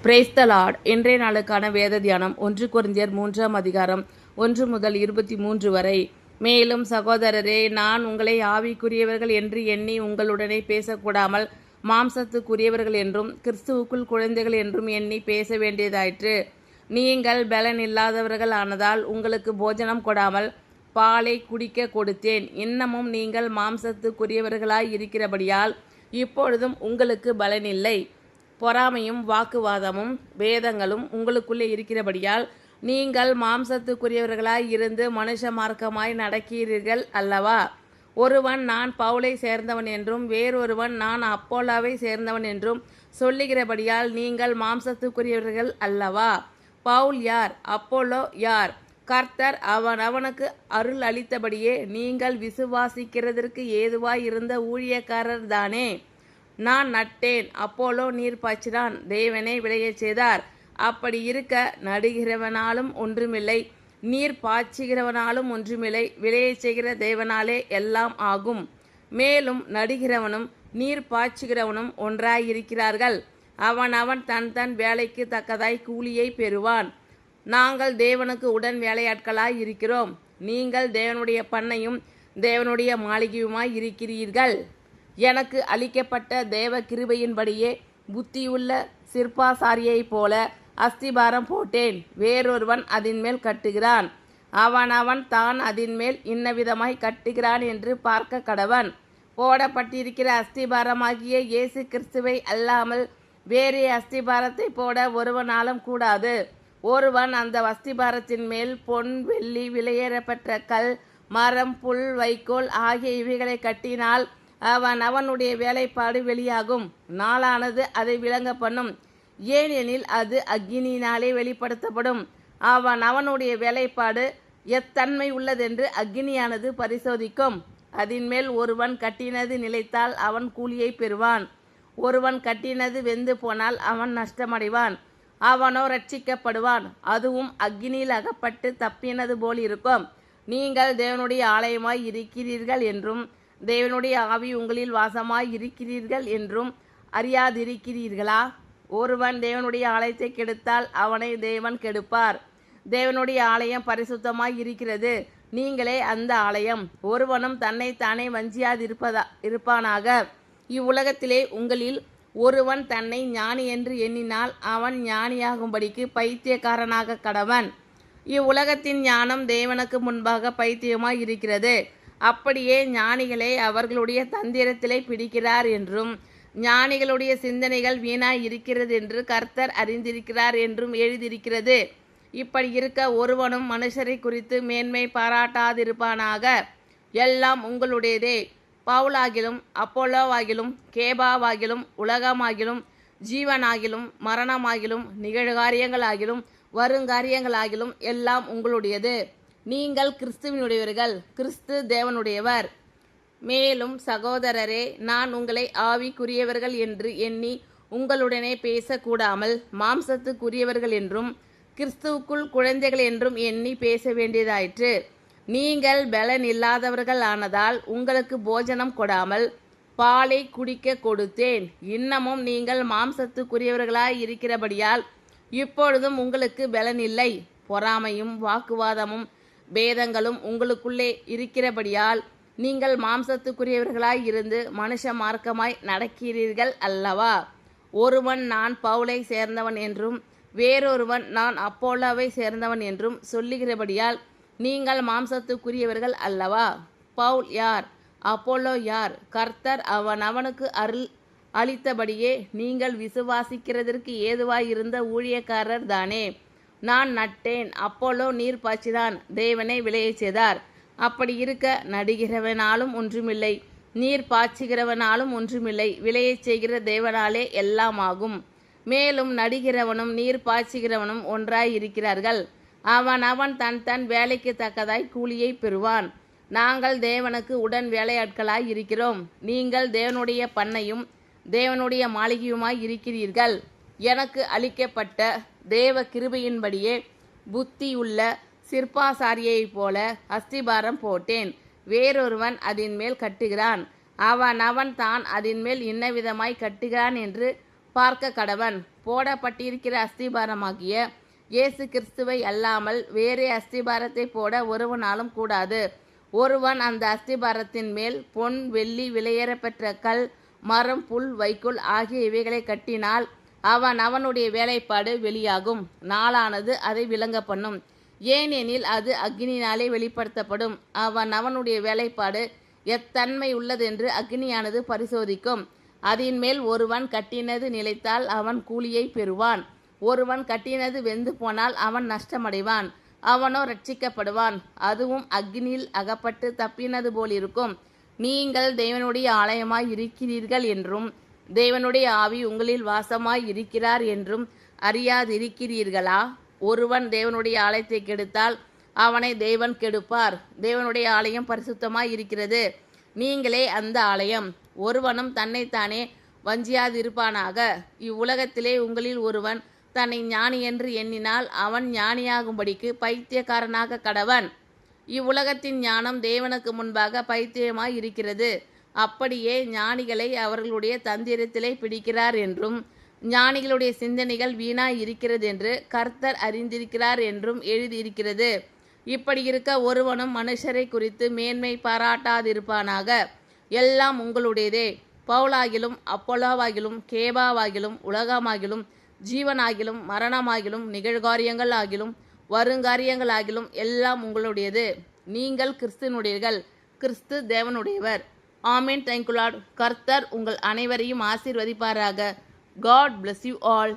Praise the Lord. இன்றைய நாளுக்கான வேத தியானம் 1 கொரிந்தியர் 3ஆம் அதிகாரம் 1 முதல் 23 வரை. மேலும் சகோதரரே, நான் உங்களை ஆவிக்குரியவர்கள் என்று எண்ணி உங்களுடனே பேசக்கூடாமல் மாம்சத்துக்குரியவர்கள் என்றும் கிறிஸ்துவுக்குள் குழந்தைகள் என்றும் எண்ணி பேச வேண்டியதாயிற்று. நீங்கள் பலன் இல்லாதவர்கள் ஆனதால் உங்களுக்கு போஜனம் கொடாமல் பாலை குடிக்க கொடுத்தேன். இன்னமும் நீங்கள் மாம்சத்துக்குரியவர்களாய் இருக்கிறபடியால் இப்பொழுதும் உங்களுக்கு பலன் இல்லை. பொறாமையும் வாக்குவாதமும் வேதங்களும் உங்களுக்குள்ளே இருக்கிறபடியால் நீங்கள் மாம்சத்துக்குரியவர்களாய் இருந்து மனுஷ மார்க்கமாய் நடக்கிறீர்கள் அல்லவா? ஒருவன் நான் பவுலை சேர்ந்தவன் என்றும் வேறொருவன் நான் அப்போலாவை சேர்ந்தவன் என்றும் சொல்லுகிறபடியால் நீங்கள் மாம்சத்துக்குரியவர்கள் அல்லவா? பவுல் யார்? அப்போலோ யார்? கர்த்தர் அவனுக்கு அருள் அளித்தபடியே நீங்கள் விசுவாசிக்கிறதற்கு ஏதுவாய் இருந்த ஊழியக்காரர் தானே. நான் நட்டேன், அப்போலோ நீர் பாய்ச்சினான், தேவனே விளையச் செய்தார். அப்படி இருக்க நடுகிறவனாலும் ஒன்றுமில்லை, நீர் பாய்ச்சுகிறவனாலும் ஒன்றுமில்லை, விளையச் செய்கிற தேவனாலே எல்லாம் ஆகும். மேலும் நடுகிறவனும் நீர் பாய்ச்சுகிறவனும் ஒன்றாயிருக்கிறார்கள். அவன் தன் தன் வேலைக்கு தக்கதாய் கூலியை பெறுவான். நாங்கள் தேவனுக்கு உடன் வேலையாட்களாய் இருக்கிறோம். நீங்கள் தேவனுடைய பண்ணையும் தேவனுடைய மாளிகையுமாய் இருக்கிறீர்கள். எனக்கு அளிக்கப்பட்ட தேவ கிருபையின்படியே புத்தியுள்ள சிற்பாசாரியைப் போல அஸ்திபாரம் போட்டேன். வேறொருவன் அதின்மேல் கட்டுகிறான். அவன் தான் அதின்மேல் இன்னவிதமாய் கட்டுகிறான் என்று பார்க்க கடவன். போடப்பட்டிருக்கிற அஸ்திபாரமாகிய இயேசு கிறிஸ்துவை அல்லாமல் வேறே அஸ்திபாரத்தை போட ஒருவனாலும் கூடாது. ஒருவன் அந்த அஸ்திபாரத்தின் மேல் பொன் வெள்ளி விலையேறப்பெற்ற கல் மரம் புல் வைக்கோல் ஆகிய இவைகளை கட்டினால் அவனுடைய வேலைப்பாடு வெளியாகும். நாளானது அதை விளங்க பண்ணும். ஏனெனில் அது அக்கினியினாலே வெளிப்படுத்தப்படும். அவனுடைய வேலைப்பாடு எத்தன்மை உள்ளதென்று அக்கினியானது பரிசோதிக்கும். அதின்மேல் ஒருவன் கட்டினது நிலைத்தால் அவன் கூலியை பெறுவான். ஒருவன் கட்டினது வெந்து போனால் அவன் நஷ்டமடைவான். அவனோ ரட்சிக்கப்படுவான். அதுவும் அக்கினியில் அகப்பட்டு தப்பினது போல் இருக்கும். நீங்கள் தேவனுடைய ஆலயமாய் இருக்கிறீர்கள் என்றும் தேவனுடைய ஆவி உங்களில் வாசமாய் இருக்கிறீர்கள் என்றும் அறியாதிருக்கிறீர்களா? ஒருவன் தேவனுடைய ஆலயத்தை கெடுத்தால் அவனை தேவன் கெடுப்பார். தேவனுடைய ஆலயம் பரிசுத்தமாய் இருக்கிறது, நீங்களே அந்த ஆலயம். ஒருவனும் தன்னைத்தானே இருப்பானாக. இவ்வுலகத்திலே உங்களில் ஒருவன் தன்னை ஞானி என்று எண்ணினால் அவன் ஞானியாகும்படிக்கு பைத்தியக்காரனாக கடவன். இவ்வுலகத்தின் ஞானம் தேவனுக்கு முன்பாக பைத்தியமாய் இருக்கிறது. அப்படியே ஞானிகளை அவர்களுடைய தந்திரத்திலே பிடிக்கிறார் என்றும் ஞானிகளுடைய சிந்தனைகள் வீணாய் இருக்கிறது என்று கர்த்தர் அறிந்திருக்கிறார் என்றும் எழுதியிருக்கிறது. இப்படி இருக்க ஒருவனும் மனுஷரை குறித்து மேன்மை பாராட்டாதிருப்பானாக. எல்லாம் உங்களுடையதே. பவுலாகிலும் அப்போலோவாகிலும் கேபாவாகிலும் உலகமாகிலும் ஜீவனாகிலும் மரணமாகிலும் நிகழ்காரியங்களாகிலும் வருங்காரியங்களாகிலும் எல்லாம் உங்களுடையது. நீங்கள் கிறிஸ்துவினுடையவர்கள், கிறிஸ்து தேவனுடையவர். மேலும் சகோதரரே, நான் உங்களை ஆவிக்குரியவர்கள் என்று எண்ணி உங்களுடனே பேசக்கூடாமல் மாம்சத்துக்குரியவர்கள் என்றும் கிறிஸ்துவுக்குள் குழந்தைகள் என்றும் எண்ணி பேச வேண்டியதாயிற்று. நீங்கள் பலன் இல்லாதவர்கள் ஆனதால் உங்களுக்கு போஜனம் கொடாமல் பாலை குடிக்க கொடுத்தேன். இன்னமும் நீங்கள் மாம்சத்துக்குரியவர்களாய் இருக்கிறபடியால் இப்பொழுதும் உங்களுக்கு பலன் இல்லை. பொறாமையும் வாக்குவாதமும் பேதங்களும் உங்களுக்குள்ளே இருக்கிறபடியால் நீங்கள் மாம்சத்துக்குரியவர்களாய் இருந்து மனுஷ மார்க்கமாய் நடக்கிறீர்கள் அல்லவா? ஒருவன் நான் பவுலை சேர்ந்தவன் என்றும் வேறொருவன் நான் அப்போலாவை சேர்ந்தவன் என்றும் சொல்லுகிறபடியால் நீங்கள் மாம்சத்துக்குரியவர்கள் அல்லவா? பவுல் யார்? அப்போலோ யார்? கர்த்தர் அவனுக்கு அருள் அளித்தபடியே நீங்கள் விசுவாசிக்கிறதற்கு ஏதுவாய் இருந்த ஊழியக்காரர் தானே. நான் நட்டேன், அப்போலோ நீர் பாய்ச்சினான், தேவனை விளையச் செய்தார். அப்படி இருக்க நடுகிறவனாலும் ஒன்றுமில்லை, நீர் பாய்ச்சுகிறவனாலும் ஒன்றுமில்லை, விளையச் செய்கிற தேவனாலே எல்லாம் ஆகும். மேலும் நடுகிறவனும் நீர் பாய்ச்சுகிறவனும் ஒன்றாய் இருக்கிறார்கள். அவன் தன் தன் வேலைக்கு தக்கதாய் கூலியை பெறுவான். நாங்கள் தேவனுக்கு உடன் வேலையாட்களாய் இருக்கிறோம். நீங்கள் தேவனுடைய பண்ணையும் தேவனுடைய மாளிகையுமாய் இருக்கிறீர்கள். எனக்கு அளிக்கப்பட்ட தேவ கிருபையின்படியே புத்தியுள்ள சிற்பாசாரியைப் போல அஸ்திபாரம் போட்டேன். வேறொருவன் அதின்மேல் கட்டுகிறான். அவன் தான் அதின்மேல் இன்னவிதமாய் கட்டுகிறான் என்று பார்க்க கடவன். போடப்பட்டிருக்கிற அஸ்திபாரமாகிய இயேசு கிறிஸ்துவை அல்லாமல் வேறே அஸ்திபாரத்தை போட ஒருவனாலும் கூடாது. ஒருவன் அந்த அஸ்திபாரத்தின் மேல் பொன் வெள்ளி விலையேறப்பெற்ற கல் மரம் புல் வைக்கோல் ஆகிய இவைகளை கட்டினால் அவனுடைய வேலைப்பாடு வெளியாகும். நாளானது அதை விளங்க பண்ணும். ஏனெனில் அது அக்னியினாலே வெளிப்படுத்தப்படும். அவனுடைய வேலைப்பாடு எத்தன்மை உள்ளதென்று அக்னியானது பரிசோதிக்கும். அதன் மேல் ஒருவன் கட்டினது நிலைத்தால் அவன் கூலியை பெறுவான். ஒருவன் கட்டினது வெந்து போனால் அவன் நஷ்டமடைவான். அவனோ ரட்சிக்கப்படுவான். அதுவும் அக்னியில் அகப்பட்டு தப்பினது போலிருக்கும். நீங்கள் தேவனுடைய ஆலயமாய் இருக்கிறீர்கள் என்றும் தேவனுடைய ஆவி உங்களில் வாசமாய் இருக்கிறார் என்றும் அறியாதிருக்கிறீர்களா? ஒருவன் தேவனுடைய ஆலயத்தை கெடுத்தால் அவனை தேவன் கெடுப்பார். தேவனுடைய ஆலயம் பரிசுத்தமாய் இருக்கிறது. நீங்களே அந்த ஆலயம். ஒருவனும் தன்னைத்தானே வஞ்சியாதிருப்பானாக. இவ்வுலகத்திலே உங்களில் ஒருவன் தன்னை ஞானி என்று எண்ணினால் அவன் ஞானியாகும்படிக்கு பைத்தியக்காரனாக கடவன். இவ்வுலகத்தின் ஞானம் தேவனுக்கு முன்பாக பைத்தியமாய் இருக்கிறது. அப்படியே ஞானிகளை அவர்களுடைய தந்திரத்திலே பிடிக்கிறார் என்றும் ஞானிகளுடைய சிந்தனைகள் வீணாய் இருக்கிறது என்று கர்த்தர் அறிந்திருக்கிறார் என்றும் எழுதியிருக்கிறது. இப்படி இருக்க ஒருவனும் மனுஷரை குறித்து மேன்மை பாராட்டாதிருப்பானாக. எல்லாம் உங்களுடையதே. பவுலாகிலும் அப்பொல்லோவாகிலும் கேபாவாகிலும் உலகமாகிலும் ஜீவனாகிலும் மரணமாகிலும் நிகழ்காரியங்கள் ஆகிலும் வருங்காரியங்களாகிலும் எல்லாம் உங்களுடையது. நீங்கள் கிறிஸ்துனுடையர்கள், கிறிஸ்து தேவனுடையவர். ஆமென். Thank you lord. கர்த்தர் உங்கள் அனைவரையும் ஆசீர்வதிப்பாராக. God bless you all.